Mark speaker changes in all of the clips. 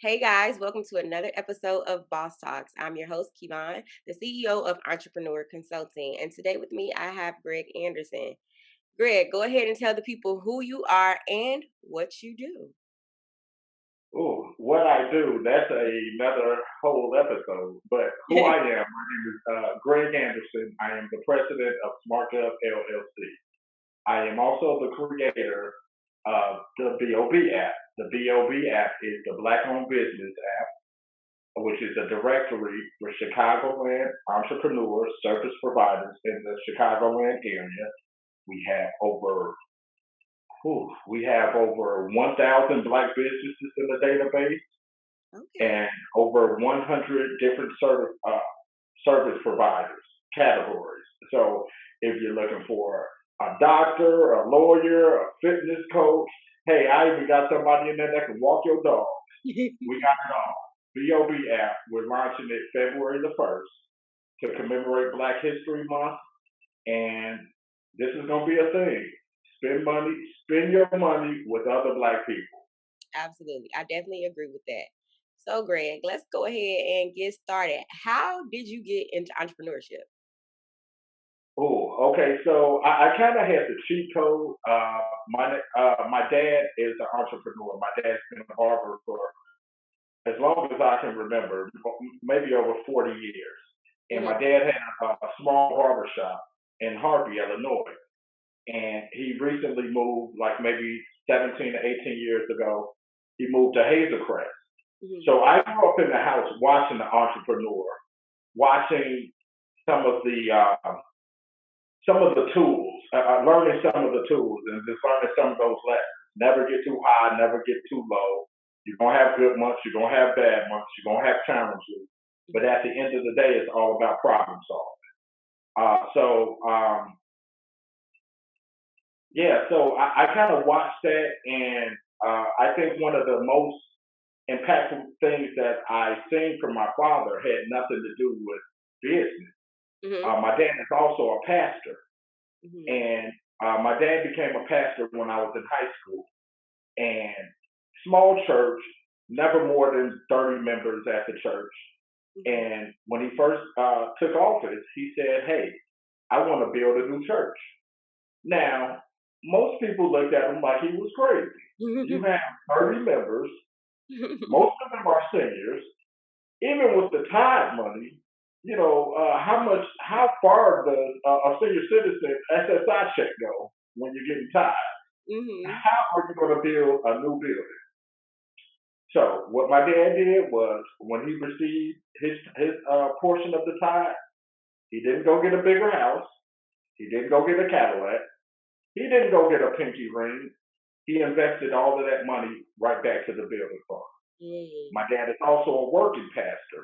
Speaker 1: Hey guys, welcome to another episode of Boss Talks. I'm your host, Kevon, the CEO of Entrepreneur Consulting. And today with me, I have Greg Anderson. Greg, go ahead and tell the people who you are and what you do.
Speaker 2: Oh, what I do, that's another whole episode. But who I am, my name is Greg Anderson. I am the president of SmartGov LLC. I am also the creator of the B.O.B App. The B.O.B App is the Black owned business app, which is a directory for Chicagoland entrepreneurs, service providers in the Chicagoland area. We have over we have over 1,000 black businesses in the database
Speaker 1: Okay.
Speaker 2: and over 100 different service providers categories. So if you're looking for a doctor, a lawyer, a fitness coach, hey, I even got somebody in there that can walk your dog. We got it all. B.O.B app. We're launching it February the 1st to commemorate Black History Month, and this is gonna be a thing. Spend your money with other black people.
Speaker 1: Absolutely. I definitely agree with that. So, Greg, let's go ahead and get started. How did you get into entrepreneurship?
Speaker 2: Oh, okay. So I kind of had the cheat code. My dad is an entrepreneur. My dad's been a barber for as long as I can remember, maybe over 40 years. And my
Speaker 1: Hmm.
Speaker 2: dad had a small barber shop in Harvey, Illinois. And he recently moved, like maybe 17 to 18 years ago. He moved to Hazel Crest.
Speaker 1: Hmm.
Speaker 2: So I grew up in the house watching the entrepreneur, watching some of the uh, some of the tools, learning some of the tools, and just learning some of those lessons. Never get too high, never get too low. You're gonna have good months, you're gonna have bad months, you're gonna have challenges. But
Speaker 1: Hmm.
Speaker 2: at the end of the day, it's all about problem solving. So yeah, so I kind of watched that, and I think one of the most impactful things that I seen from my father had nothing to do with business.
Speaker 1: Hmm.
Speaker 2: My dad is also a pastor,
Speaker 1: Hmm.
Speaker 2: and my dad became a pastor when I was in high school. And small church, never more than 30 members at the church.
Speaker 1: Hmm.
Speaker 2: And when he first took office, he said, "Hey, I want to build a new church." Now, most people looked at him like he was crazy. You have 30 members, most of them are seniors. Even with the tithe money, how far does a senior citizen SSI check go when you're getting tithe?
Speaker 1: Hmm.
Speaker 2: How are you going to build a new building? So what my dad did was when he received his portion of the tithe, he didn't go get a bigger house. He didn't go get a Cadillac. He didn't go get a pinky ring. He invested all of that money right back to the building fund. My dad is also a working pastor.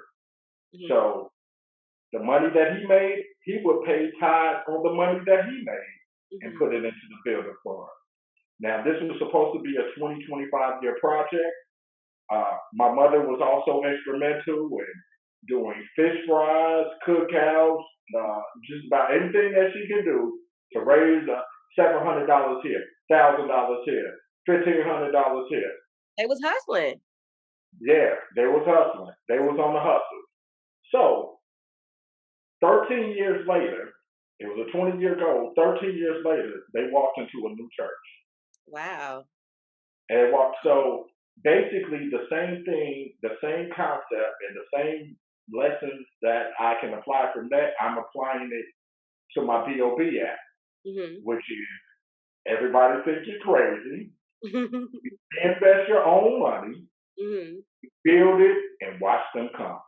Speaker 1: Hmm.
Speaker 2: So the money that he made, he would pay tithe on the money that he made and
Speaker 1: Hmm.
Speaker 2: put it into the building fund. Now, this was supposed to be a 20-25 year project. My mother was also instrumental in doing fish fries, cookouts, just about anything that she could do to
Speaker 1: Hmm.
Speaker 2: raise $700 here, $1,000 here, $1,500 here.
Speaker 1: They was hustling.
Speaker 2: Yeah, they was hustling. They was on the hustle. So 13 years later, it was a 20-year goal. 13 years later, they walked into a new church.
Speaker 1: Wow.
Speaker 2: And they walked, so basically the same thing, the same concept, and the same lessons that I can apply from that, I'm applying it to my B.O.B app,
Speaker 1: Hmm.
Speaker 2: which is everybody thinks you're crazy. Invest your own money,
Speaker 1: Hmm.
Speaker 2: build it, and watch them come.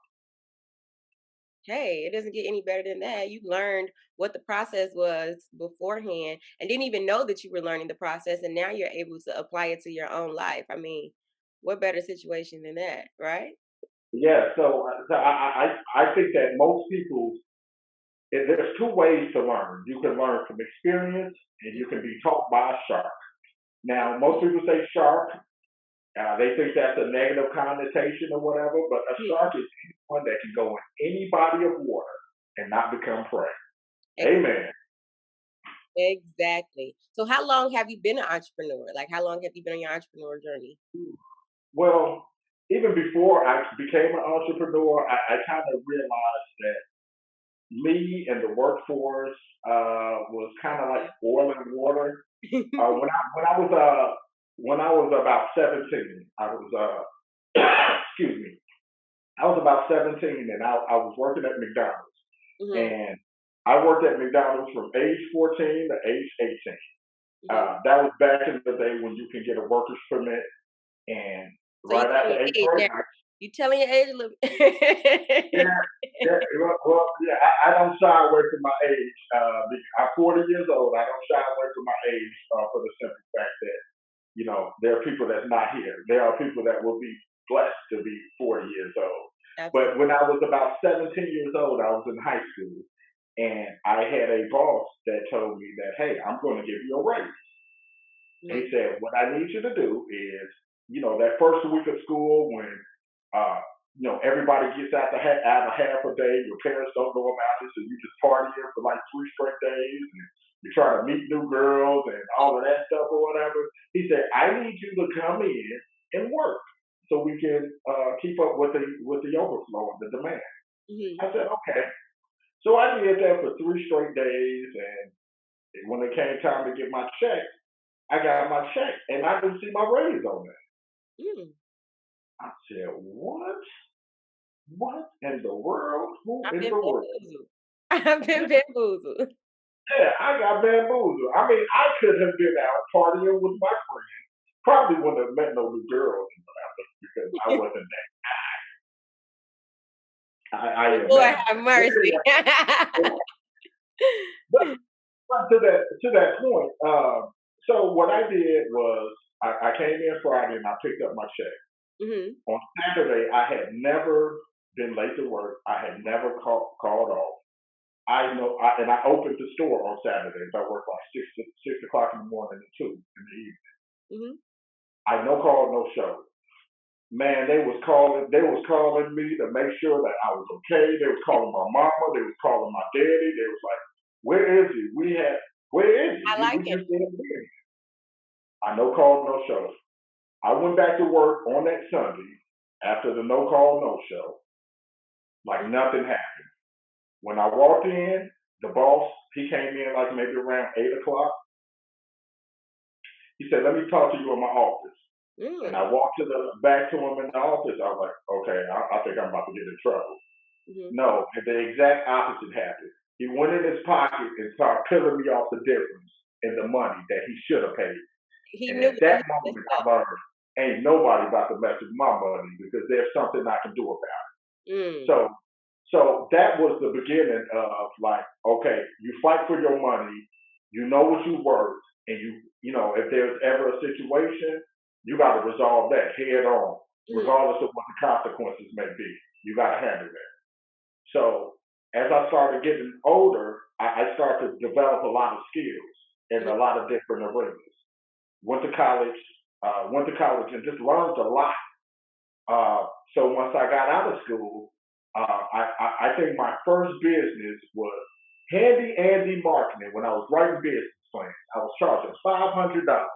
Speaker 1: Hey, it doesn't get any better than that. You learned what the process was beforehand and didn't even know that you were learning the process, and now you're able to apply it to your own life. I mean, what better situation than that, right?
Speaker 2: Yeah, so I think that most people, there's two ways to learn. You can learn from experience, and you can be taught by a shark. Now, most people say shark. They think that's a negative connotation or whatever, but a
Speaker 1: Mhm.
Speaker 2: shark is anyone that can go in any body of water and not become prey.
Speaker 1: Ex-
Speaker 2: Amen.
Speaker 1: Exactly. So, how long have you been an entrepreneur? Like, how long have you been on your entrepreneur journey?
Speaker 2: Well, even before I became an entrepreneur, I kind of realized that me and the workforce was kind of like oil and water. When I was about 17, I was excuse me, I was about 17, and I was working at McDonald's,
Speaker 1: Mhm,
Speaker 2: and I worked at McDonald's from age 14 to age 18.
Speaker 1: mhm.
Speaker 2: That was back in the day when you can get a worker's permit, and
Speaker 1: So you
Speaker 2: right
Speaker 1: telling
Speaker 2: after
Speaker 1: your
Speaker 2: eighth
Speaker 1: age now.
Speaker 2: grade,
Speaker 1: You telling your age a little
Speaker 2: yeah, yeah, yeah. I don't shy away from my age. I'm 40 years old. I don't shy away from my age for the simple fact that there are people that's not here. There are people that will be blessed to be 40 years old.
Speaker 1: Absolutely.
Speaker 2: But when I was about 17 years old, I was in high school, and I had a boss that told me that, hey, I'm going to give you a raise. He
Speaker 1: Mhm.
Speaker 2: said, what I need you to do is, that first week of school when, uh, everybody gets out of half a day, your parents don't know about it, so you just partying for like 3 straight days, and you're trying to meet new girls and all of that stuff or whatever. He said, I need you to come in and work so we can keep up with the overflow and the demand.
Speaker 1: Mhm.
Speaker 2: I said, okay. So I did that for 3 straight days, and when it came time to get my check, I got my check and I didn't see my raise on that.
Speaker 1: Mm.
Speaker 2: I said, what? What in the world? Who
Speaker 1: I've
Speaker 2: in
Speaker 1: been
Speaker 2: the world?
Speaker 1: bamboozled. I've been bamboozled.
Speaker 2: Yeah, I got bamboozled. I mean, I could have been out partying with my friends. Probably wouldn't have met no new girls because I wasn't that. I
Speaker 1: The Lord
Speaker 2: imagine.
Speaker 1: have mercy.
Speaker 2: But, but to that point, so what I did was I came in Friday and I picked up my check.
Speaker 1: Mhm.
Speaker 2: On Saturday, I had never been late to work. I had never called off. And I opened the store on Saturdays. I work like 6 o'clock in the morning and 2 in the evening.
Speaker 1: Mhm.
Speaker 2: I no call, no show. Man, they was calling me to make sure that I was okay. They was calling my mama. They was calling my daddy. They was like, "Where is he? Where is
Speaker 1: I
Speaker 2: he? We
Speaker 1: like it.
Speaker 2: just didn't see him." I no call, no show. I went back to work on that Sunday after the no call, no show, like
Speaker 1: Mhm.
Speaker 2: nothing happened. When I walked in, the boss, he came in like maybe around 8 o'clock. He said, let me talk to you in my office. And
Speaker 1: Mm.
Speaker 2: I walked back to him in the office. I was like, okay, I think I'm about to get in trouble.
Speaker 1: Mhm.
Speaker 2: No, the exact opposite happened. He went in his pocket and started peeling me off the difference in the money that he should have paid.
Speaker 1: He
Speaker 2: And
Speaker 1: knew
Speaker 2: at
Speaker 1: that
Speaker 2: that
Speaker 1: he
Speaker 2: moment,
Speaker 1: messed
Speaker 2: I
Speaker 1: up.
Speaker 2: learned, ain't nobody about to mess with my money because there's something I can do about it.
Speaker 1: Mm.
Speaker 2: So so that was the beginning of like, okay, you fight for your money, you know what you worth, and if there's ever a situation, you got to resolve that head on,
Speaker 1: Mhm.
Speaker 2: regardless of what the consequences may be. You got to handle that. So as I started getting older, I started to develop a lot of skills in
Speaker 1: Mhm.
Speaker 2: a lot of different arenas. Went to college and just learned a lot. uh, so once I got out of school, I think my first business was Handy Andy Marketing. When I was writing business plans, I was charging $500,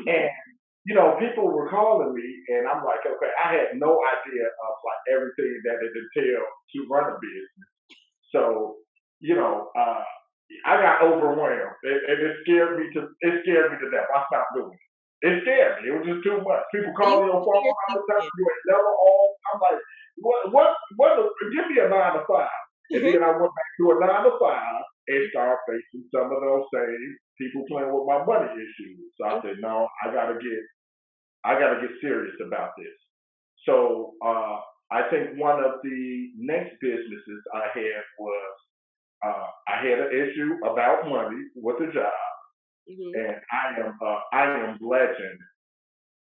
Speaker 2: and people were calling me, and I'm like, okay, I had no idea of like everything that it entailed to run a business. So, you know, uh, I got overwhelmed, and it scared me to death. I stopped doing it. It scared me. It was just too much. People
Speaker 1: So you
Speaker 2: calling your
Speaker 1: went to
Speaker 2: phone
Speaker 1: your
Speaker 2: all the time.
Speaker 1: CPA.
Speaker 2: You ain't never on. I'm like, give me a 9 to 5. And then I went back to a 9 to 5 and started facing some of those same people playing with my money issues. So I said, no, I gotta get serious about this. So I think one of the next businesses I had was I had an issue about money with a job,
Speaker 1: Mhm.
Speaker 2: and I am legend.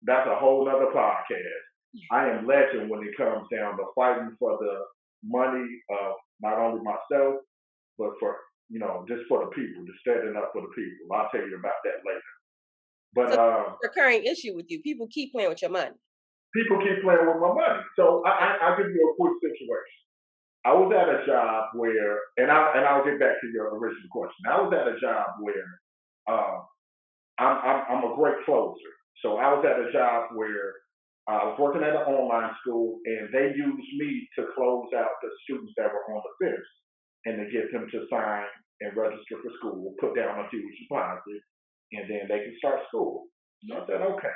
Speaker 2: That's a whole nother podcast. I am legend when it comes down to fighting for the money of not only myself, but for just for the people, just standing up for the people. I'll tell you about that later. But
Speaker 1: So recurring issue with you. People keep playing with your money.
Speaker 2: people keep playing with my money. So
Speaker 1: Okay.
Speaker 2: I'll give you a quick situation. I was at a job where, and I'll get back to your original question. I was at a job where uh, I'm a great closer. So I was at a job where I was working at an online school, and they used me to close out the students that were on the fence and to get them to sign and register for school, put down a huge deposit, and then they can start school. So
Speaker 1: Mhm.
Speaker 2: I said, okay.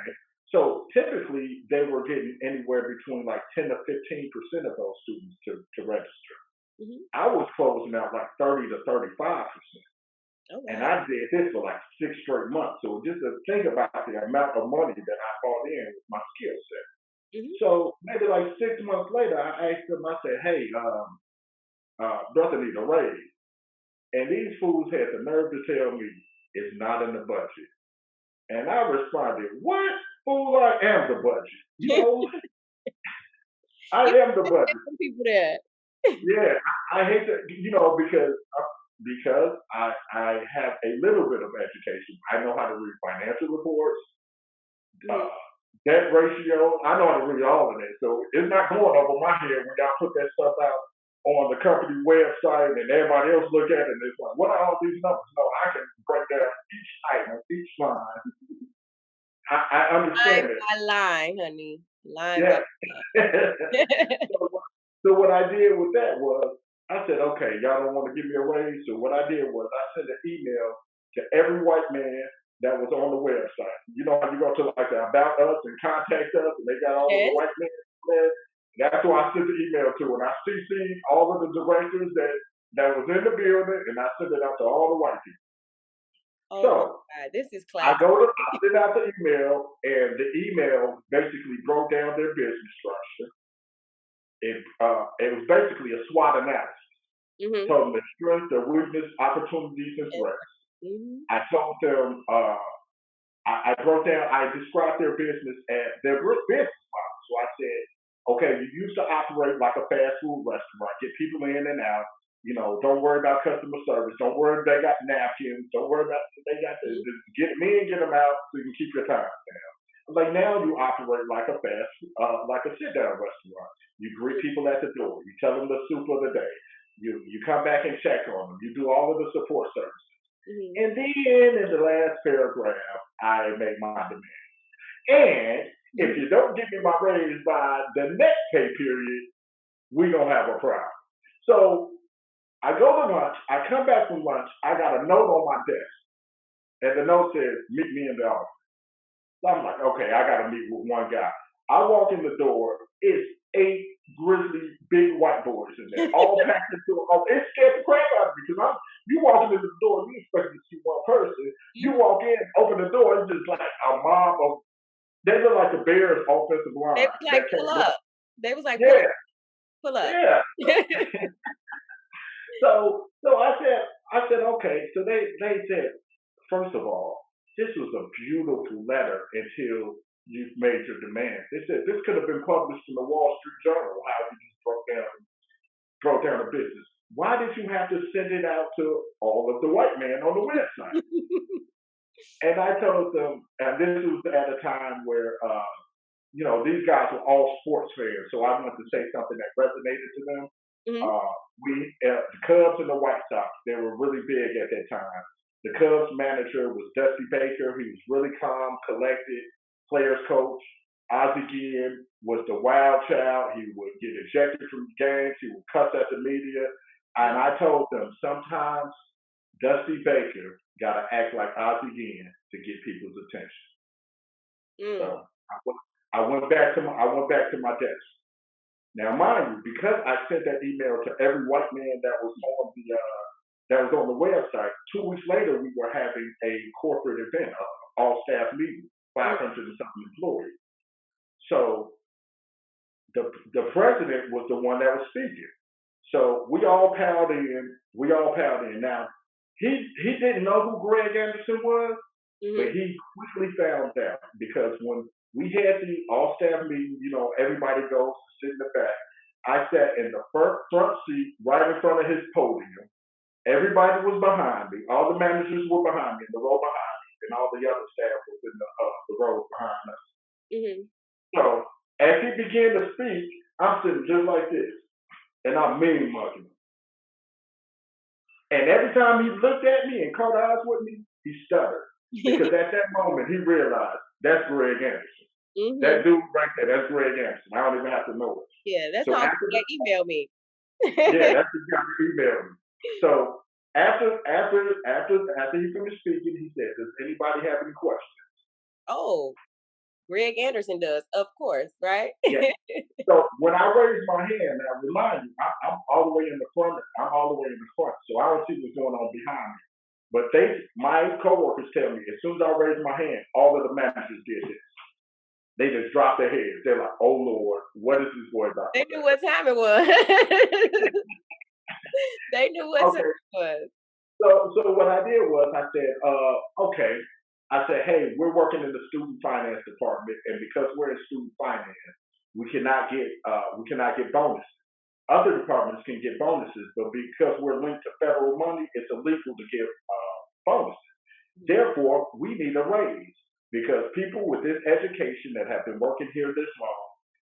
Speaker 2: So typically they were getting anywhere between like 10 to 15% of those students to register.
Speaker 1: Mhm.
Speaker 2: I was closing out like 30 to 35%.
Speaker 1: Oh
Speaker 2: And
Speaker 1: wow.
Speaker 2: I did this for like 6 straight months. So just to think about the amount of money that I brought in with my skill set.
Speaker 1: Mhm.
Speaker 2: So maybe like 6 months later, I asked them, I said, hey, brother need a raise. And these fools had the nerve to tell me it's not in the budget. And I responded, what? Fool, I am the budget. I
Speaker 1: You
Speaker 2: am the
Speaker 1: get
Speaker 2: budget.
Speaker 1: some people that.
Speaker 2: Yeah, I hate to, because I have a little bit of education. I know how to read financial reports,
Speaker 1: Mhm.
Speaker 2: uh, debt ratio. I know how to read all of that. So it's not going over my head when y'all put that stuff out on the company website and everybody else look at it and it's like, what are all these numbers? No, I can break down each item, each line. I
Speaker 1: Line
Speaker 2: understand it.
Speaker 1: by line, honey. Line by
Speaker 2: Yeah.
Speaker 1: line.
Speaker 2: so, so what I did with that was I said, okay, y'all don't want to give me a raise. So what I did was I sent an email to every white man that was on the website. You know how you go to like the about us and contact us and they got all of the
Speaker 1: Yes.
Speaker 2: white men there? That's who I sent the email to. And I CC'd all of the directors that was in the building and I sent it out to all the white people.
Speaker 1: Oh my
Speaker 2: So
Speaker 1: God. This is
Speaker 2: I
Speaker 1: classic.
Speaker 2: go to I send out the email and the email basically broke down their business structure. It was basically a SWOT analysis.
Speaker 1: Mhm.
Speaker 2: Told them their strengths, their weakness, opportunities, and
Speaker 1: Yes.
Speaker 2: threats.
Speaker 1: Mhm.
Speaker 2: I told them, I broke down, I described their business as their business model. So I said, okay, you used to operate like a fast food restaurant, get people in and out. Don't worry about customer service. Don't worry if they got napkins. Don't worry about if they got this.
Speaker 1: Mhm.
Speaker 2: Just get them in, get them out, so you can keep your time down. Like now, you operate like a sit down restaurant. You greet people at the door. You tell them the soup of the day. You come back and check on them. You do all of the support services.
Speaker 1: Mhm.
Speaker 2: And then in the last paragraph, I make my demand. And if you don't give me my raise by the next pay period, we gonna have a problem. So I go to lunch. I come back from lunch. I got a note on my desk, and the note says, "Meet me in the office." So I'm like, okay, I got to meet with one guy. I walk in the door. It's 8 grizzly big white boys in there, all packed into a. Oh, it scared the crap out of me because you walking in the door, you expect to see one person. You
Speaker 1: Mhm.
Speaker 2: walk in, open the door, it's just like a mob of. They look like the Bears' offensive
Speaker 1: They
Speaker 2: line
Speaker 1: was like,
Speaker 2: that
Speaker 1: "Pull
Speaker 2: came.
Speaker 1: up." They was like, "Pull up,
Speaker 2: Yeah,
Speaker 1: pull up."
Speaker 2: yeah. So I said, okay. So they said, first of all, this was a beautiful letter until you made your demands. They said this could have been published in the Wall Street Journal. How you just broke down the business. Why did you have to send it out to all of the white men on the website? And I told them, and this was at a time where these guys were all sports fans, so I wanted to say something that resonated to them.
Speaker 1: Mhm.
Speaker 2: Uh, the Cubs and the White Sox, they were really big at that time. The Cubs manager was Dusty Baker. He was really calm, collected, players coach. Ozzie Guillen was the wild child. He would get ejected from games. He would cuss at the media. And I told them sometimes Dusty Baker got to act like Ozzie Guillen to get people's attention. So
Speaker 1: Mm.
Speaker 2: I went back to my desk. Now, mind you, because I sent that email to every white man that was on the website, 2 weeks later we were having a corporate event, all staff meeting,
Speaker 1: Mm.
Speaker 2: 500 and something employees. So the president was the one that was speaking. So we all piled in. We all piled in. Now he didn't know who Greg Anderson was, but
Speaker 1: Mhm.
Speaker 2: he quickly found out because when we had the all staff meeting, everybody goes to sit in the back. I sat in the front seat right in front of his podium. Everybody was behind me. All the managers were behind me in the row behind me, and all the other staff was in the row behind us.
Speaker 1: Mhm.
Speaker 2: So as he began to speak, I'm sitting just like this, and I'm mean mugging him. And every time he looked at me and caught eyes with me, he stuttered because at that moment he realized that's Greg Anderson.
Speaker 1: Mhm.
Speaker 2: That dude right there, that's Greg Anderson. I don't even have to know it.
Speaker 1: Yeah, that's
Speaker 2: So
Speaker 1: all
Speaker 2: after
Speaker 1: that email me.
Speaker 2: yeah, that's the guy who emailed me. So after he finished speaking, he said, "Does anybody have any questions?"
Speaker 1: Oh, Greg Anderson does, of course, right?
Speaker 2: Yeah. So when I raised my hand, now remind you, I'm all the way in the front. I'm all the way in the front, so I don't see what's going on behind me. But my coworkers tell me, as soon as I raised my hand, all of the managers did this. They just dropped their heads. They're like, "Oh Lord, what is this boy about to
Speaker 1: They knew
Speaker 2: say?"
Speaker 1: what time it was. They knew what time
Speaker 2: Okay,
Speaker 1: it was.
Speaker 2: so what I did was I said, okay. I said, hey, we're working in the student finance department, and because we're in student finance, we cannot get bonuses. Other departments can get bonuses, but because we're linked to federal money, it's illegal to give bonuses.
Speaker 1: Mhm.
Speaker 2: Therefore, we need a raise because people with this education that have been working here this long,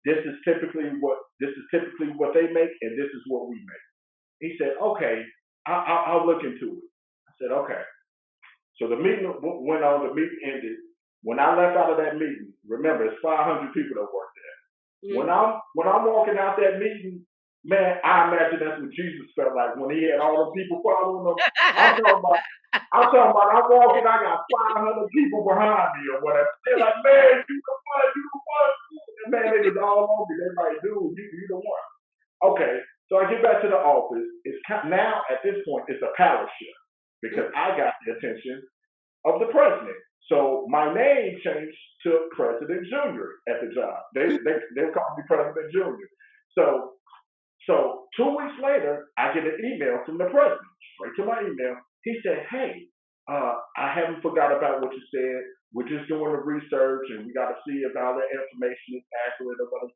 Speaker 2: this is typically what they make, and this is what we make. He said, okay, I'll look into it. I said, okay. So the meeting went on, the meeting ended. When I left out of that meeting, remember, it's 500 people that work there. When
Speaker 1: Mhm.
Speaker 2: I'm walking out that meeting, man, I imagine that's what Jesus felt like when he had all the people following him. I'm talking about, I'm walking, I got 500 people behind me or whatever. They're like, man, you the one, you the one. And man, they was all on me. They're like, dude, you the one. Okay, so I get back to the office. Now at this point, it's a power shift because I got the attention of the president. So my name changed to President Junior at the job. They call me President Junior. So 2 weeks later, I get an email from the president, straight to my email. He said, "Hey, I haven't forgot about what you said. We're just doing the research, and we got to see if all that information is accurate or whatever."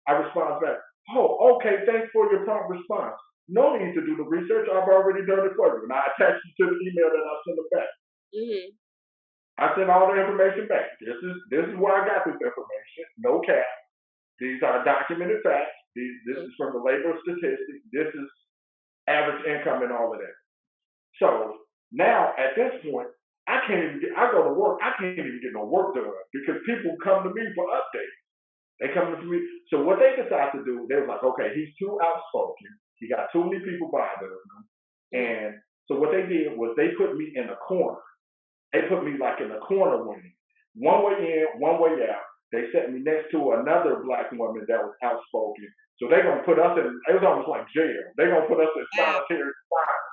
Speaker 2: I respond back. Oh, okay. Thanks for your prompt response. No need to do the research. I've already done it for you, and I attached it to the email that I sent him back.
Speaker 1: Mhm.
Speaker 2: I sent all the information back. This is where I got this information. No cap. These are documented facts. This
Speaker 1: Mhm.
Speaker 2: is from the labor statistics. This is average income and all of that. So now at this point, I go to work, I can't even get no work done because people come to me for updates. They come to me. So what they decide to do, they was like, okay, he's too outspoken. He got too many people bothering him.
Speaker 1: Mhm.
Speaker 2: And so what they did was they put me in a corner. They put me like in a corner wing. One way in, one way out. They set me next to another black woman that was outspoken. So they're gonna put us in, it was almost like jail. They're gonna put us in
Speaker 1: Wow.
Speaker 2: solitary confinement.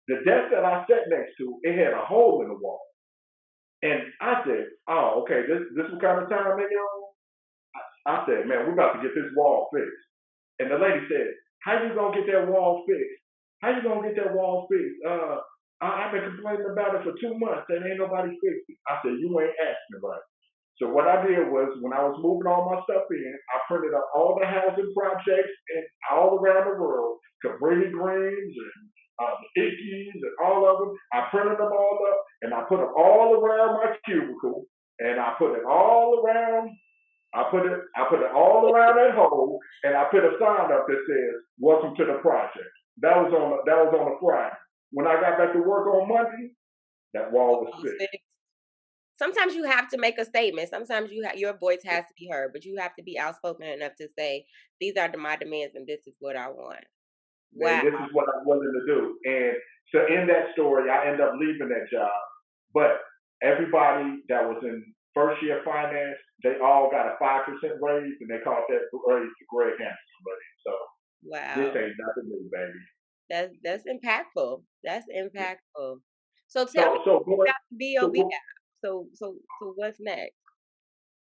Speaker 2: The desk that I sat next to, it had a hole in the wall. And I said, oh, okay, this what kind of time they on? I said, man, we're about to get this wall fixed. And the lady said, how you gonna get that wall fixed? How you gonna get that wall fixed? I've been complaining about it for 2 months and ain't nobody fixed it. I said, you ain't asking right. So what I did was when I was moving all my stuff in, I printed up all the housing projects and all around the world, Cabrini Greens and the Ickies and all of them. I printed them all up and I put them all around my cubicle and I put it all around. I put it all around that hole and I put a sign up that says "Welcome to the project." That was on a Friday. When I got back to work on Monday, that wall was
Speaker 1: All
Speaker 2: fixed.
Speaker 1: six. Sometimes you have to make a statement. Sometimes your voice has to be heard, but you have to be outspoken enough to say, "These are my demands, and this is what I want." Wow.
Speaker 2: And this is what I'm willing to do. And so in that story, I end up leaving that job. But everybody that was in first year finance, they all got a 5% raise, and they called that raise the Greg Hampton raise. So this
Speaker 1: Wow.
Speaker 2: ain't nothing new, baby.
Speaker 1: That's impactful. That's impactful. So tell me
Speaker 2: So so going
Speaker 1: about the B.O.B
Speaker 2: so
Speaker 1: App. So what's next?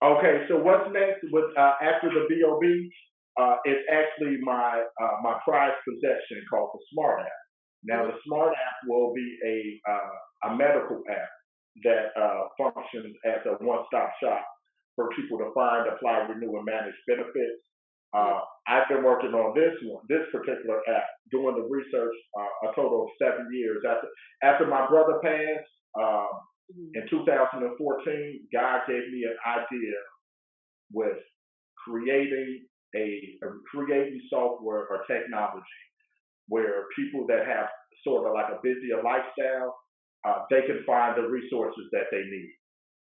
Speaker 2: okay. So what's next with after the B.O.B. It's actually my prized possession called the Smart App. Now
Speaker 1: Mhm.
Speaker 2: the Smart App will be a medical app that functions as a one-stop shop for people to find, apply, renew, and manage benefits.
Speaker 1: Mhm.
Speaker 2: I've been working on this particular app, doing the research a total of 7 years. After my brother passed
Speaker 1: Mhm.
Speaker 2: in 2014, God gave me an idea with creating creating software or technology where people that have sort of like a busier lifestyle, they can find the resources that they need.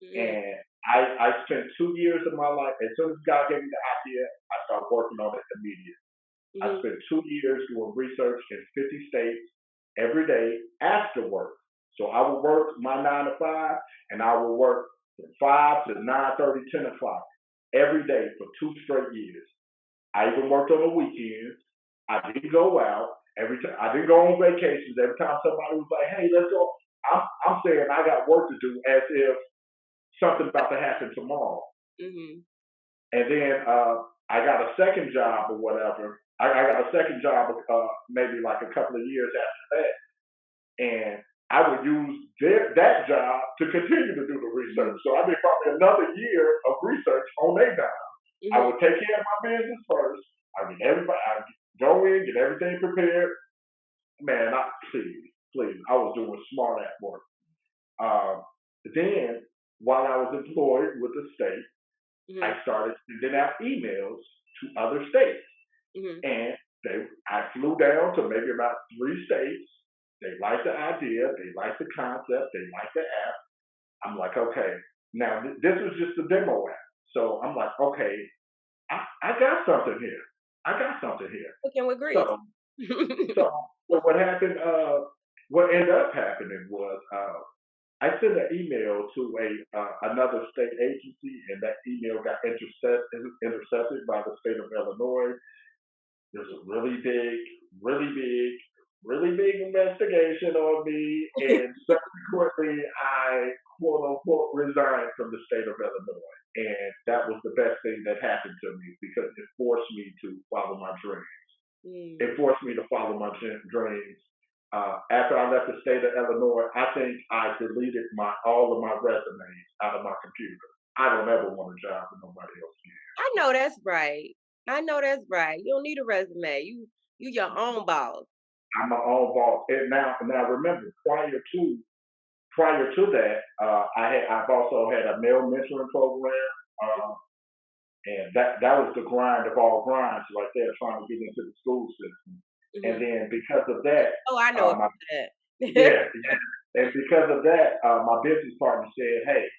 Speaker 1: Mhm.
Speaker 2: And I spent 2 years of my life. As soon as God gave me the idea, I started working on it immediately. I
Speaker 1: Mhm.
Speaker 2: spent 2 years doing research in 50 states every day after work. So I would work my 9 to 5, and I would work from 5 to 9:30, 10 o'clock every day for 2 straight years. I even worked on the weekends. I didn't go out every time. I didn't go on vacations. Every time somebody was like, "Hey, let's go," I'm saying I got work to do as if something about to happen tomorrow.
Speaker 1: Mhm.
Speaker 2: And then I got a second job or whatever. I got a second job maybe like a couple of years after that, and I would use that job to continue to do the research.
Speaker 1: Mhm.
Speaker 2: So I did probably another year of research on their dime. I
Speaker 1: Mhm.
Speaker 2: would take care of my business first. I go in, get everything prepared. Man, please, I was doing smart at work. Um, then, while I was employed with the state,
Speaker 1: Mhm.
Speaker 2: I started sending out emails to other states,
Speaker 1: Mhm.
Speaker 2: and I flew down to maybe about 3 states. They liked the idea, they liked the concept, they liked the app. I'm like, okay, now this was just a demo app, so I'm like, okay, I got something here. I got something here.
Speaker 1: Cooking with grits.
Speaker 2: So so, so what happened? What ended up happening was I sent an email to a another state agency, and that email got intercepted by the state of Illinois. There's a really big, really big investigation on me, and subsequently, I quote unquote resigned from the state of Illinois, and that was the best thing that happened to me because it forced me to follow my dream.
Speaker 1: Mm.
Speaker 2: It forced me to follow my dreams. After I left the state of Illinois, I think I deleted all of my resumes out of my computer. I don't ever want a job that nobody else
Speaker 1: I know that's right. I know that's right. You don't need a resume. You your
Speaker 2: gives.
Speaker 1: own boss.
Speaker 2: I'm my own boss. And now remember, prior to that, I've also had a male mentoring program, and that was the grind of all grinds right there, trying to get into the school system. And
Speaker 1: Mhm.
Speaker 2: then because of that,
Speaker 1: Oh, I know
Speaker 2: my
Speaker 1: about that.
Speaker 2: yeah, yeah. And because of that, my business partner said, "Hey,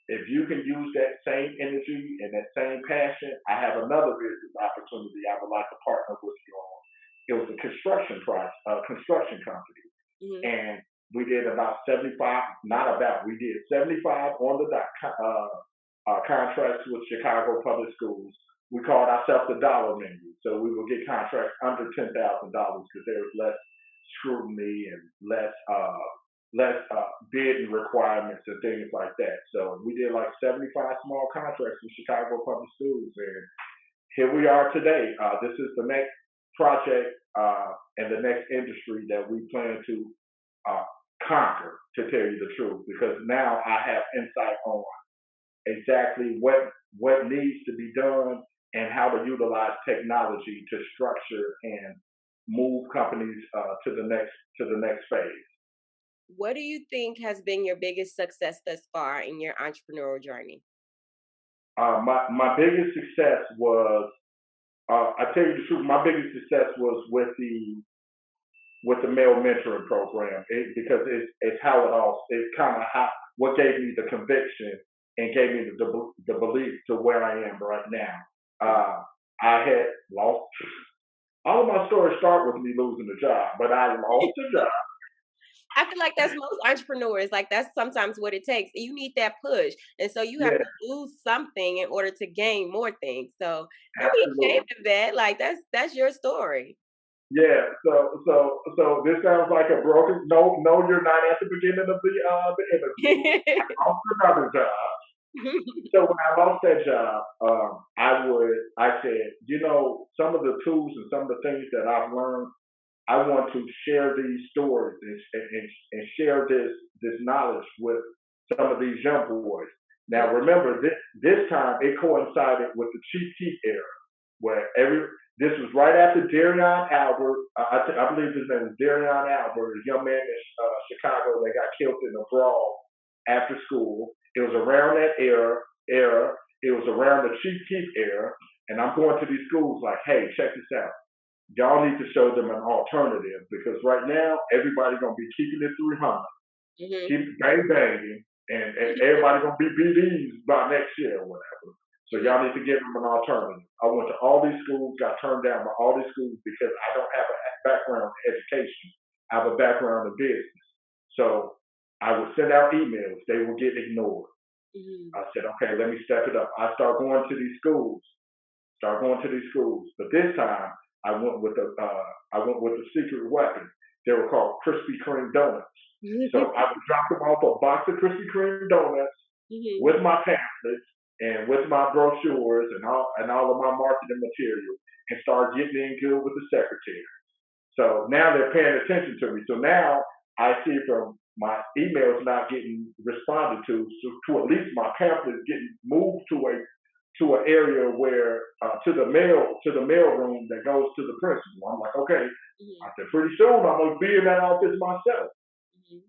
Speaker 2: if you can use that same energy and that same passion, I have another business opportunity I would like to partner with you on." It was a construction company,
Speaker 1: Mhm.
Speaker 2: and we did about 75. Not about. We did 75 on the dot contracts with Chicago Public Schools. We called ourselves the dollar menu. So we would get contracts under $10,000 because there was less scrutiny and less bidding requirements and things like that. So we did like 75 small contracts with Chicago Public Schools, and here we are today. This is the next project and the next industry that we plan to uh, conquer, to tell you the truth, because now I have insight on exactly what needs to be done and how to utilize technology to structure and move companies to the next phase.
Speaker 1: What do you think has been your biggest success thus far in your entrepreneurial journey?
Speaker 2: My biggest success was I tell you the truth. My biggest success was with the male mentoring program because it's how it all it's kind of how what gave me the conviction and gave me the belief to where I am right now.
Speaker 1: Mhm.
Speaker 2: I had lost all of my stories start with me losing a job, but I lost a job.
Speaker 1: I feel like that's most entrepreneurs. Like that's sometimes what it takes. You need that push, and so you have
Speaker 2: Yeah,
Speaker 1: to lose something in order to gain more things. So don't be ashamed
Speaker 2: absolutely.
Speaker 1: of that. Like that's your story.
Speaker 2: Yeah, so this sounds like a broken. No, no, you're not at the beginning of the interview. I lost another job. So when I lost that job, I said, some of the tools and some of the things that I've learned, I want to share these stories and share this knowledge with some of these young boys. Now remember, this time it coincided with the Chief Keef era, where this was right after Darion Albert. I believe his name was Darion Albert, a young man in Chicago that got killed in a brawl after school. It was around that era. It was around the Chief Keef era, and I'm going to these schools like, hey, check this out. Y'all need to show them an alternative because right now everybody's gonna be keeping it 300,
Speaker 1: Mhm.
Speaker 2: keep bang banging, and everybody gonna be BDs by next year or whatever. So
Speaker 1: Mhm.
Speaker 2: y'all need to give them an alternative. I went to all these schools, got turned down by all these schools because I don't have a background in education. I have a background in business. So I would send out emails, they would get ignored.
Speaker 1: Mhm.
Speaker 2: I said, okay, let me step it up. I start going to these schools, start going to these schools. But this time I went with the secret weapon. They were called Krispy Kreme donuts. So I would drop them off a box of Krispy Kreme donuts
Speaker 1: Mhm.
Speaker 2: with my pamphlets and with my brochures and all of my marketing material and start getting in good with the secretary. So now they're paying attention to me. So now I see from my emails not getting responded to at least my pamphlets getting moved to an area where to the mail room that goes to the principal. I'm like, okay. I
Speaker 1: Mhm.
Speaker 2: said, pretty soon I'm gonna be in that office myself.
Speaker 1: Mhm.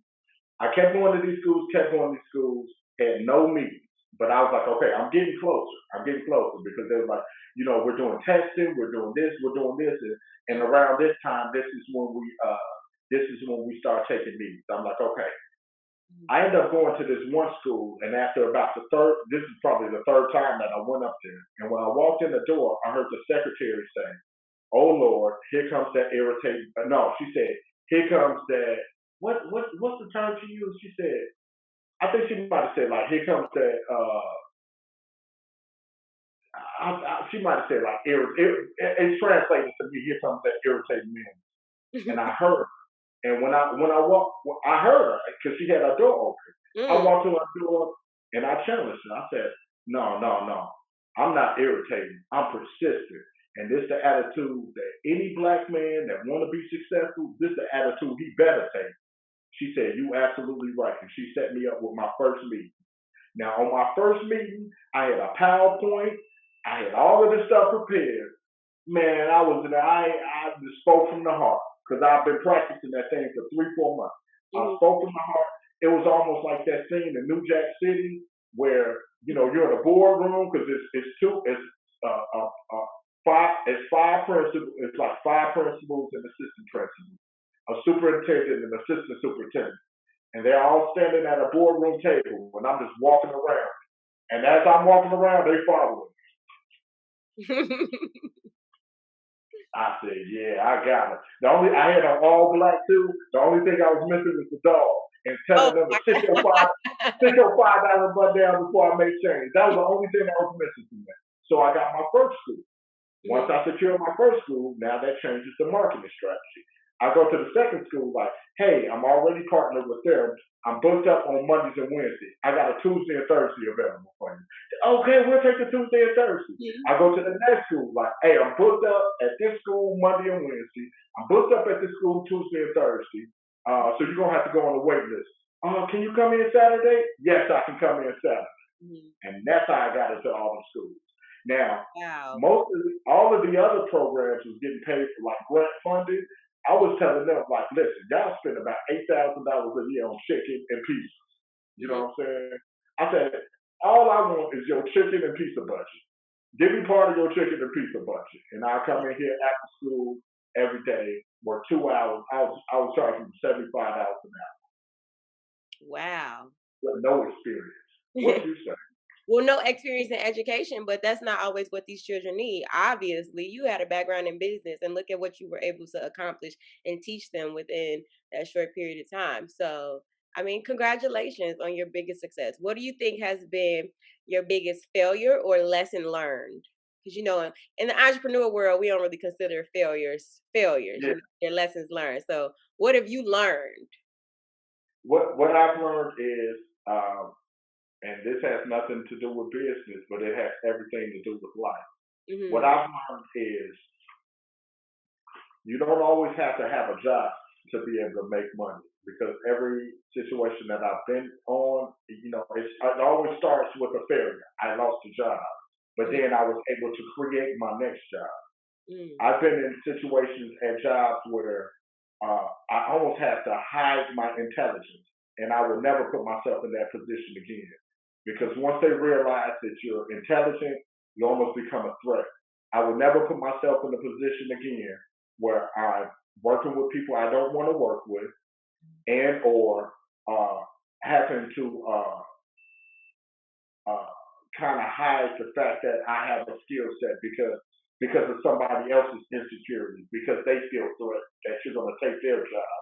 Speaker 2: I kept going to these schools, kept going to these schools, had no meetings. But I was like, okay, I'm getting closer. I'm getting closer because they were like, we're doing testing, we're doing this, and around this time, this is when we start taking meetings. I'm like, okay.
Speaker 1: Mhm.
Speaker 2: I ended up going to this one school, and after about this is probably the third time that I went up there. And when I walked in the door, I heard the secretary say, "Oh Lord, here comes that irritating." No, she said, "Here comes that." What's the term she used? She said, I think she might have said like, "Here comes that." She might have said like, it's translated to me. Here comes that irritating man. And I heard her. And when I walked, I heard her because she had her door open. I
Speaker 1: Mm.
Speaker 2: walked to her door and I challenged her. I said, "No, no, no. I'm not irritating. I'm persistent. And this the attitude that any black man that want to be successful, this the attitude he better take." She said, "You absolutely right." And she set me up with my first meeting. Now, on my first meeting, I had a PowerPoint. I had all of this stuff prepared. Man, I just spoke from the heart because I've been practicing that thing for 3, 4 months. I
Speaker 1: Mhm.
Speaker 2: spoke from the heart. It was almost like that scene in New Jack City where you're in a boardroom because it's five principals. It's like five principals and assistant principals, a superintendent and assistant superintendent, and they're all standing at a boardroom table, and I'm just walking around. And as I'm walking around, they following. I said, yeah, I got it. I had an all black too. The only thing I was missing was the dog and
Speaker 1: Oh
Speaker 2: telling them to
Speaker 1: my
Speaker 2: sit your $5 butt down before I make change. That was the only thing that was missing from that. So I got my first school. Once
Speaker 1: Mhm.
Speaker 2: I secure my first school, now that changes the marketing strategy. I go to the second school like, hey, I'm already partnered with them. I'm booked up on Mondays and Wednesdays. I got a Tuesday and Thursday available for you. Okay, we'll take the Tuesday and Thursday.
Speaker 1: Mhm.
Speaker 2: I go to the next school like, hey, I'm booked up at this school Monday and Wednesday. I'm booked up at this school Tuesday and Thursday. So you're gonna have to go on the wait list. Can you come in Saturday? Yes, I can come in Saturday.
Speaker 1: Mhm.
Speaker 2: And that's how I got into all the schools. Now,
Speaker 1: Wow.
Speaker 2: all of the other programs was getting paid for like grant funding. I was telling them like, listen, y'all spend about $8,000 a year on chicken and pizza. You
Speaker 1: Mhm.
Speaker 2: know what I'm saying? I said, all I want is your chicken and pizza budget. Give me part of your chicken and pizza budget, and I'll come in here after school every day, work 2 hours. I was charging $75 an hour
Speaker 1: Wow.
Speaker 2: with no experience. What you say?
Speaker 1: Well, no experience in education, but that's not always what these children need. Obviously, you had a background in business and look at what you were able to accomplish and teach them within that short period of time. So, I mean, congratulations on your biggest success. What do you think has been your biggest failure or lesson learned? Because, in the entrepreneur world, we don't really consider failures,
Speaker 2: Yeah.
Speaker 1: they're lessons learned. So, what have you learned?
Speaker 2: What I've learned is, and this has nothing to do with business, but it has everything to do with life. What
Speaker 1: Hmm.
Speaker 2: I've learned is you don't always have to have a job to be able to make money because every situation that I've been on, it always starts with a failure. I lost a job, but then I was able to create my next job.
Speaker 1: Mm-hmm.
Speaker 2: I've been in situations at jobs where I almost have to hide my intelligence, and I will never put myself in that position again. Because once they realize that you're intelligent, you almost become a threat. I will never put myself in a position again where I'm working with people I don't want to work with, and or uh, having to kind of hide the fact that I have a skill set because of somebody else's insecurities, because they feel threatened that you're going to take their job.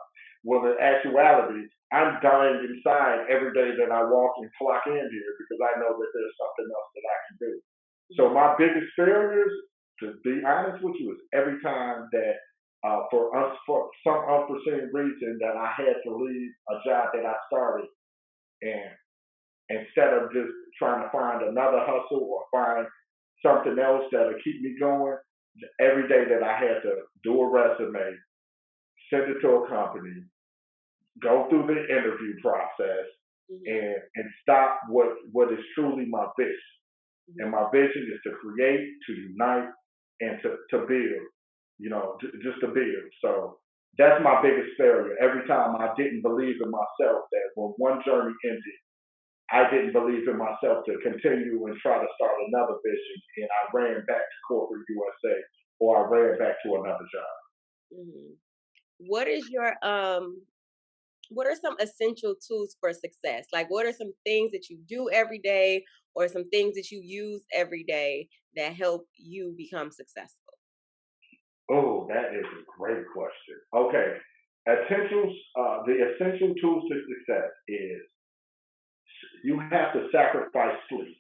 Speaker 2: Well, in actuality, I'm dying inside every day that I walk and clock in here because I know that there's something else that I can do. So
Speaker 1: Mhm.
Speaker 2: my biggest failures, to be honest with you, is every time that for us for some unforeseen reason that I had to leave a job that I started, and instead of just trying to find another hustle or find something else that'll keep me going, every day that I had to do a resume, send it to a company, go through the interview process,
Speaker 1: Mhm.
Speaker 2: and stop what is truly my vision. And
Speaker 1: Mhm.
Speaker 2: my vision is to create, to unite, and to build. Just to build. So that's my biggest failure. Every time I didn't believe in myself, that when one journey ended, I didn't believe in myself to continue and try to start another vision, and I ran back to corporate USA, or I ran back to another job.
Speaker 1: Mhm. What is your what are some essential tools for success? Like what are some things that you do every day or some things that you use every day that help you become successful?
Speaker 2: Oh, that is a great question. Okay, the essential tools to success is you have to sacrifice sleep.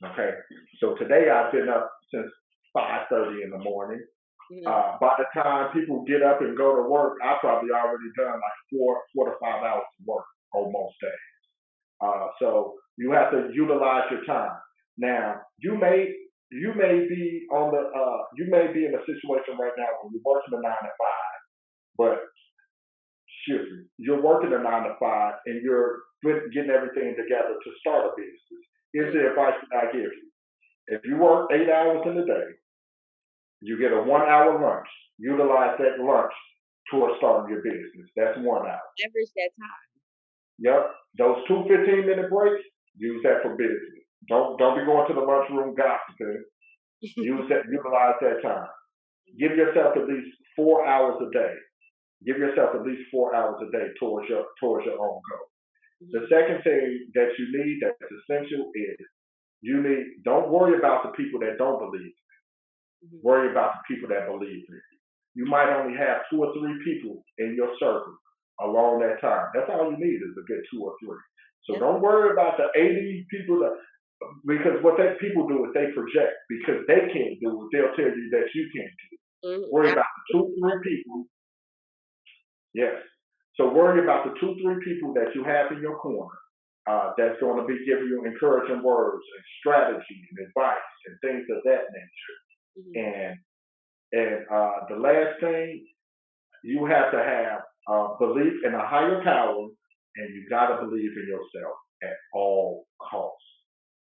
Speaker 2: Okay, so today I've been up since 5:30 in the morning.
Speaker 1: Mhm.
Speaker 2: By the time people get up and go to work, I probably already done like 4 to 5 hours of work on most days. So you have to utilize your time. Now you may be in a situation right now where you're working a 9 to 5, but excuse me, you're working a 9 to 5 and you're getting everything together to start a business. Here's
Speaker 1: Mhm.
Speaker 2: the advice that I give you. If you work 8 hours in a day, you get a 1 hour lunch. Utilize that lunch towards starting your business. That's 1 hour.
Speaker 1: Leverage that time.
Speaker 2: Yep. Those two 15-minute breaks, use that for business. Don't be going to the lunchroom gossiping. Utilize that time. Give yourself at least 4 hours a day. Give yourself at least 4 hours a day towards your own goal. The
Speaker 1: Mhm.
Speaker 2: second thing that you need that's essential is don't worry about the people that don't believe.
Speaker 1: Mhm.
Speaker 2: Worry about the people that believe in you. You might only have 2 or 3 people in your circle along that time. That's all you need is a good 2 or 3. So
Speaker 1: That's
Speaker 2: don't worry about the 80 people because what that people do is they project because they can't do it. They'll tell you that you can't do it.
Speaker 1: mhm.
Speaker 2: Worry about the two,
Speaker 1: Absolutely.
Speaker 2: three people. Yes. So worry about the 2, 3 people that you have in your corner that's going to be giving you encouraging words and strategy and advice and things of that nature.
Speaker 1: Mhm.
Speaker 2: And the last thing, you have to have belief in a higher power, and you got to believe in yourself at all costs.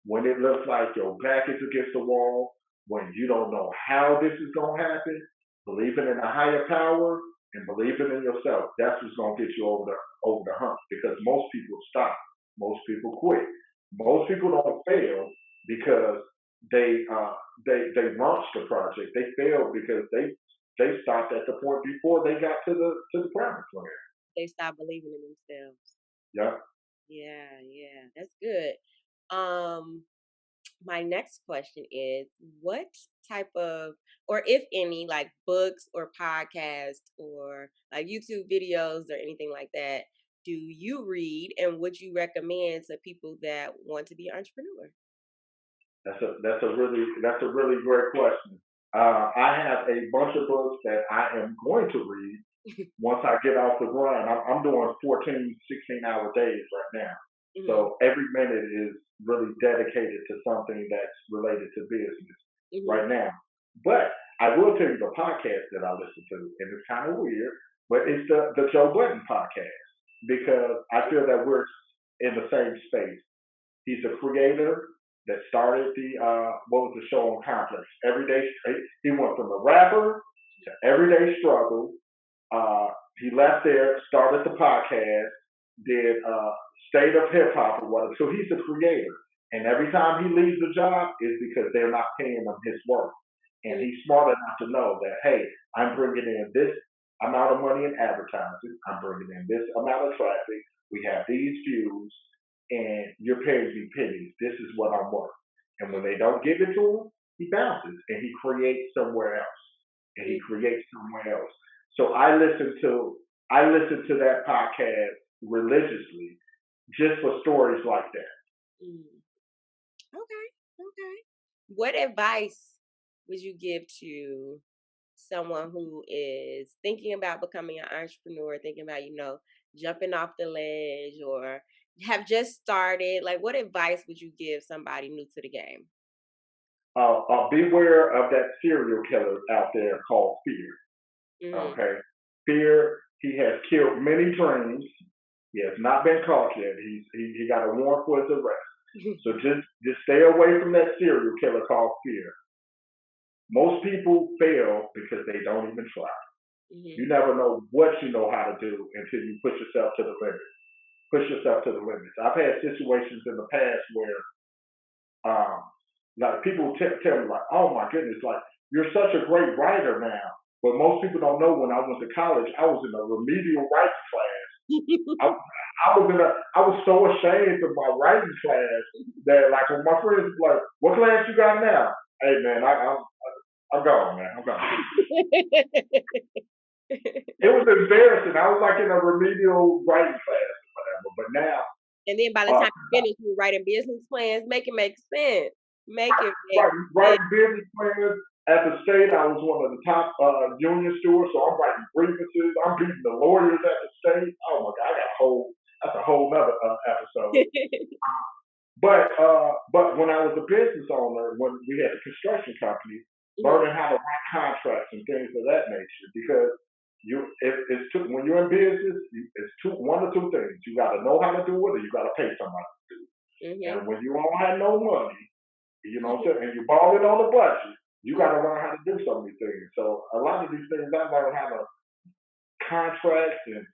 Speaker 2: When it looks like your back is against the wall, when you don't know how this is going to happen, believing in a higher power and believing in yourself, that's what's going to get you over the hump. Because most people stop, most people quit, most people don't fail because they launched the project. They failed because they stopped at the point before they got to the promised land.
Speaker 1: They stop believing in themselves.
Speaker 2: Yeah.
Speaker 1: Yeah, yeah. That's good. Um my next question is what type of or if any like books or podcasts or like YouTube videos or anything like that do you read and would you recommend to people that want to be an entrepreneur?
Speaker 2: That's a really great question. I have a bunch of books that I am going to read once I get off the grind. I'm doing 14, 16-hour days right now.
Speaker 1: Mhm.
Speaker 2: So every minute is really dedicated to something that's related to business
Speaker 1: Mhm.
Speaker 2: right now. But I will tell you the podcast that I listen to, and it's kind of weird, but it's the Joe Budden podcast because I feel that we're in the same space. He's a creator that started what was the show on Complex? Everyday. He went from a rapper to everyday struggle. uh, he left there, started the podcast, did State of Hip Hop or whatever. So he's a creator. And every time he leaves the job is because they're not paying him his work. And
Speaker 1: Mhm.
Speaker 2: he's smart enough to know that, hey, I'm bringing in this amount of money in advertising. I'm bringing in this amount of traffic. We have these views, and you're paying me pennies. This is what I'm worth. And when they don't give it to him, he bounces and he creates somewhere else. And he
Speaker 1: Mm,
Speaker 2: creates somewhere else. So I listen to that podcast religiously just for stories like that.
Speaker 1: mm. Okay, okay. What advice would you give to someone who is thinking about becoming an entrepreneur, thinking about, jumping off the ledge or have just started? Like, what advice would you give somebody new to the game?
Speaker 2: Beware of that serial killer out there called fear.
Speaker 1: Mm-hmm.
Speaker 2: Okay, fear. He has killed many dreams. He has not been caught yet. He got a warrant for his arrest. So just stay away from that serial killer called fear. Most people fail because they don't even try.
Speaker 1: Hmm.
Speaker 2: You never know what you know how to do until you push yourself to the limit. Push yourself to the limits. I've had situations in the past where um, like people tell me like, oh my goodness, like you're such a great writer now. But most people don't know when I went to college, I was in a remedial writing class. I, I was so ashamed of my writing class that like when my friends were like, what class you got now? Hey man, I'm gone, man. I'm gone. It was embarrassing. I was like in a remedial writing class or whatever. But now,
Speaker 1: And then by the
Speaker 2: uh,
Speaker 1: time you finish, you writing business plans. Make it make sense. Make it make sense.
Speaker 2: writing business plans at the state, I was one of the top union stewards, so I'm writing grievances. I'm beating the lawyers at the state. Oh my god, that's a whole nother episode. But when I was a business owner, when we had the construction company,
Speaker 1: Mhm,
Speaker 2: learning how to write contracts and things of that nature, because when you're in business, it's one or two things. You got to know how to do it, or you got to pay somebody to do it.
Speaker 1: mhm,
Speaker 2: And when you don't have no money, and you're balling on the budget, you
Speaker 1: mhm,
Speaker 2: got to learn how to do some of these things. So a lot of these things I learned how to contracts and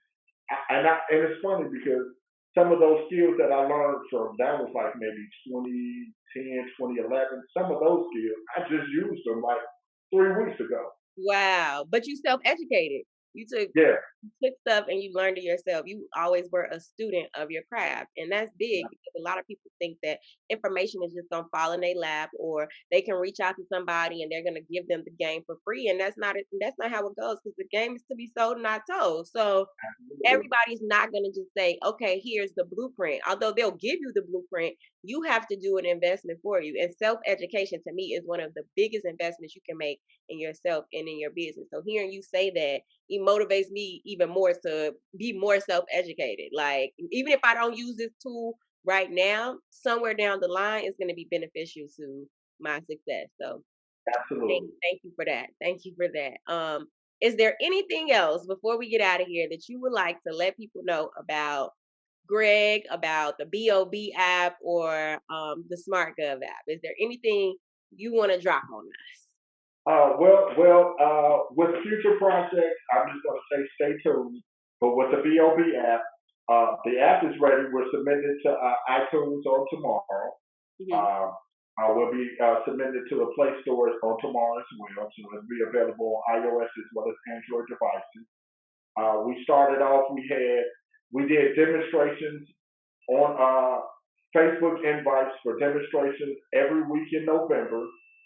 Speaker 2: it's funny because some of those skills that I learned from that was like maybe 2010, 2011. Some of those skills I just used them like 3 weeks ago.
Speaker 1: wow, but you self-educated. You took
Speaker 2: Yeah,
Speaker 1: you took stuff and you learned it yourself. You always were a student of your craft, and that's big because a lot of people think that information is just gonna fall in their lap, or they can reach out to somebody and they're gonna give them the game for free, and that's not it. That's not how it goes because the game is to be sold, not told. So
Speaker 2: absolutely,
Speaker 1: everybody's not going to just say, okay, here's the blueprint. Although they'll give you the blueprint, you have to do an investment for you. And self education to me is one of the biggest investments you can make in yourself and in your business. So hearing you say that, it motivates me even more to be more self educated. Like, even if I don't use this tool right now, somewhere down the line, it's going to be beneficial to my success. So
Speaker 2: absolutely.
Speaker 1: thank you for that. Thank you for that. Is there anything else before we get out of here that you would like to let people know about Greg, about the B.O.B app, or the SmartGov app? Is there anything you want to drop on us?
Speaker 2: With future projects, I'm just going to say stay tuned. But with the B.O.B app, the app is ready. We're submitting it to iTunes on tomorrow.
Speaker 1: Hmm.
Speaker 2: Uh, will be submitted to the Play stores on tomorrow as well. So it'll be available on iOS as well as Android devices. We started off, we did demonstrations on Facebook invites for demonstrations every week in November,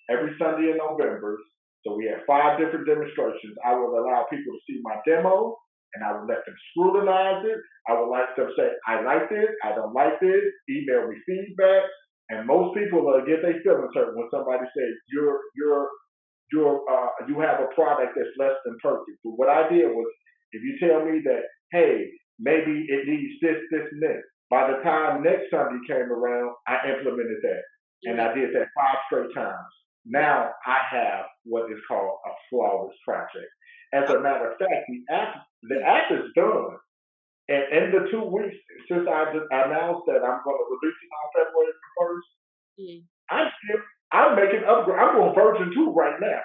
Speaker 2: every Sunday in November. So we had 5 different demonstrations. I would allow people to see my demo and I would let them scrutinize it. I would like them to say, I like this, I don't like this, email me feedback. And most people get their feelings hurt when somebody says you have a product that's less than perfect. But what I did was, if you tell me that, hey, maybe it needs this, this, and this, by the time next Sunday came around, I implemented that, and
Speaker 1: Hmm.
Speaker 2: I did that 5 straight times. Now I have what is called a flawless project. As a matter of fact, the app is done. And in the 2 weeks since I just announced that I'm going to release it on February 1st,
Speaker 1: Hmm.
Speaker 2: I'm still I'm making upgrade. I'm doing version 2 right now.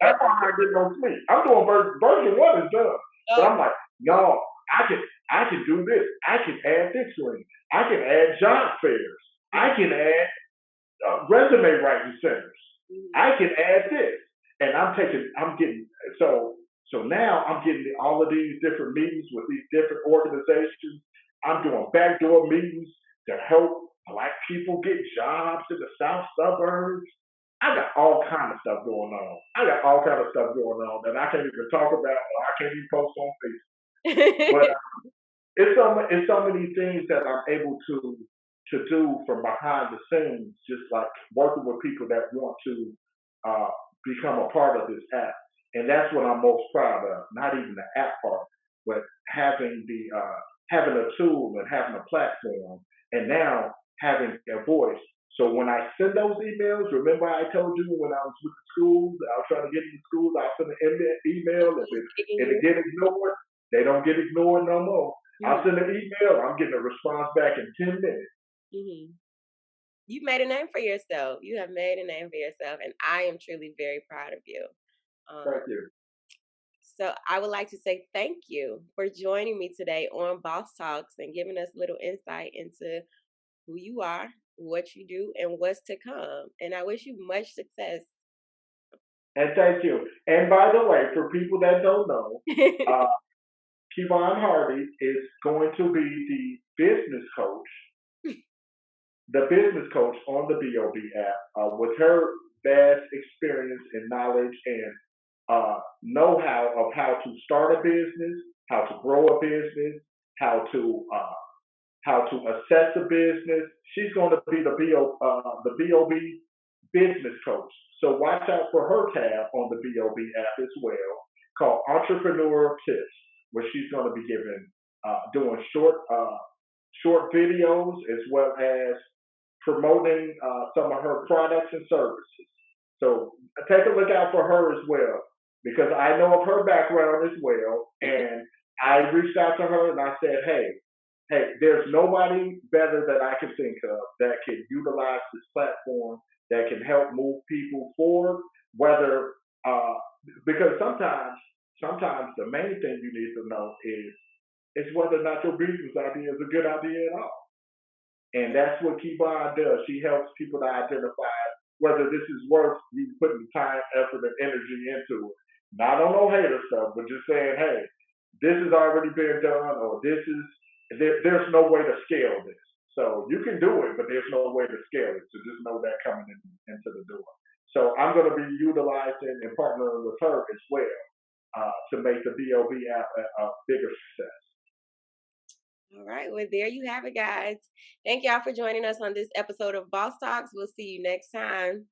Speaker 2: That's why I'm not getting no sleep. I'm doing version 1 is done, but
Speaker 1: Oh,
Speaker 2: I'm like, no, I can I can do this. I can add this ring. I can add job fairs. I
Speaker 1: mhm,
Speaker 2: can add resume writing centers.
Speaker 1: mhm,
Speaker 2: I can add this, and I'm getting so now I'm getting all of these different meetings with these different organizations. I'm doing backdoor meetings to help. Black people get jobs in the south suburbs. I got all kind of stuff going on. I got all kind of stuff going on that I can't even talk about or I can't even post on Facebook. But it's so many things that I'm able to do from behind the scenes, just like working with people that want to uh, become a part of this app, and that's what I'm most proud of. Not even the app part, but having the having a tool and having a platform, and now having a voice. So when I send those emails, remember I told you when I was with the schools, I was trying to get into schools, I send an email. If it get ignored, they don't get ignored no more. I'll send an email. I'm getting a response back in 10 minutes.
Speaker 1: Mhm. You've made a name for yourself. You have made a name for yourself, and I am truly very proud of you. Um,
Speaker 2: Thank you.
Speaker 1: so I would like to say thank you for joining me today on Boss Talks and giving us a little insight into who you are, what you do, and what's to come. And I wish you much success.
Speaker 2: And thank you. And by the way, for people that don't know, uh, Kevon Hardy is going to be the business coach on the B.O.B app with her vast experience and knowledge and know-how of how to start a business, how to grow a business, how to uh, how to assess a business. She's going to be the B.O.B business coach. So watch out for her tab on the B.O.B app as well, called Entrepreneurial Tips, where she's going to be giving doing short videos as well as promoting some of her products and services. So take a look out for her as well, because I know of her background as well, and I reached out to her and I said, hey, there's nobody better that I can think of that can utilize this platform that can help move people forward. Whether because sometimes the main thing you need to know is whether or not your business idea is a good idea at all. And that's what Keyboard does. She helps people to identify whether this is worth you putting time, effort, and energy into it. Not on no hater stuff, but just saying, hey, this has already been done, or there's no way to scale this. So you can do it, but there's no way to scale it. So just know that coming into the door. So I'm going to be utilizing and partnering with her as well to make the B.O.B app a bigger success.
Speaker 1: All right. Well, there you have it, guys. Thank y'all for joining us on this episode of Boss Talks. We'll see you next time.